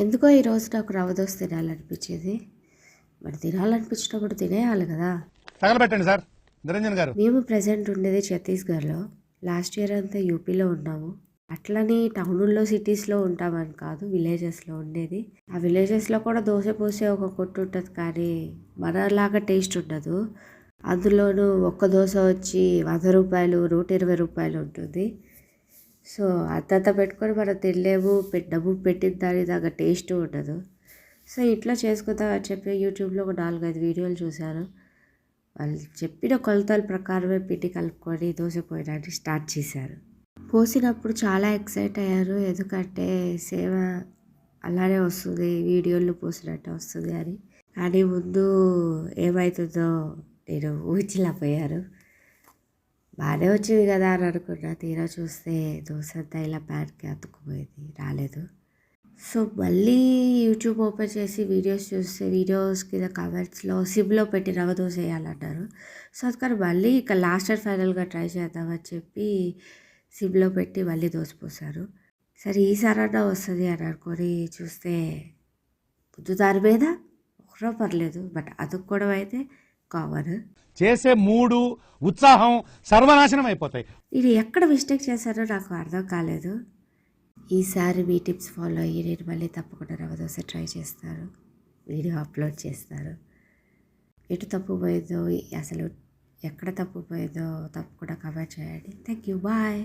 ఎందుకో ఈరోజు నాకు రవ్వ దోశ తినాలనిపించేది. మరి తినాలనిపించినప్పుడు తినేయాలి కదా. తగలబెట్టండి సార్ నిరంజన్ గారు. మేము ప్రజెంట్ ఉండేది ఛత్తీస్గఢ్లో. లాస్ట్ ఇయర్ అంతా యూపీలో ఉన్నాము. అట్లని టౌన్లో సిటీస్లో ఉంటామని కాదు, విలేజెస్లో ఉండేది. ఆ విలేజెస్లో కూడా దోశ పోసే ఒక కొట్టు ఉంటుంది, కానీ మనలాగా టేస్ట్ ఉండదు. అందులోనూ ఒక్క దోశ వచ్చి 100 రూపాయలు, 120 రూపాయలు ఉంటుంది. సో అంతంత పెట్టుకొని మనం తినలేము, డబ్బు పెట్టిన దాని దాకా టేస్ట్ ఉండదు. సో ఇంట్లో చేసుకుందామని చెప్పి యూట్యూబ్లో ఒక 4-5 వీడియోలు చూశాను. వాళ్ళు చెప్పిన కొలతల ప్రకారమే పిండి కలుపుకొని దోశ పోయడానికి స్టార్ట్ చేశారు. పోసినప్పుడు చాలా ఎక్సైట్ అయ్యారు, ఎందుకంటే సేవ అలానే వస్తుంది, వీడియోలో పోసినట్టు వస్తుంది అని. కానీ ముందు ఏమవుతుందో నేను ఊహించలేకపోయాను. బాగానే వచ్చింది కదా అని అనుకున్నా. తీరా చూస్తే దోశ అంతా ఇలా ప్యాన్కి అతుక్కుపోయింది, రాలేదు. సో మళ్ళీ యూట్యూబ్ ఓపెన్ చేసి వీడియోస్ చూస్తే వీడియోస్ కింద కామెంట్స్లో సిమ్లో పెట్టి రవ్వ దోశ వేయాలన్నారు. సో అందుకని మళ్ళీ ఇక లాస్ట్ అండ్ ఫైనల్గా ట్రై చేద్దామని చెప్పి సిమ్లో పెట్టి మళ్ళీ దోశ పోసారు. సరే ఈసారన్నా వస్తుంది అని అనుకొని చూస్తే ముందు దాని మీద ఒకరో పర్లేదు, బట్ అతుక్కోవడం అయితే కామన్. చేసే మూడు ఉత్సాహం సర్వనాశనం అయిపోతాయి. నేను ఎక్కడ మిస్టేక్ చేశానో నాకు అర్థం కాలేదు. ఈసారి మీ టిప్స్ ఫాలో అయ్యి నేను మళ్ళీ తప్పకుండా రవ్వ దోశ ట్రై చేస్తాను, వీడియో అప్లోడ్ చేస్తాను. ఎటు తప్పిపోయిందో, అసలు ఎక్కడ తప్పిపోయిందో తప్పకుండా కమెంట్ చేయండి. Thank you, bye.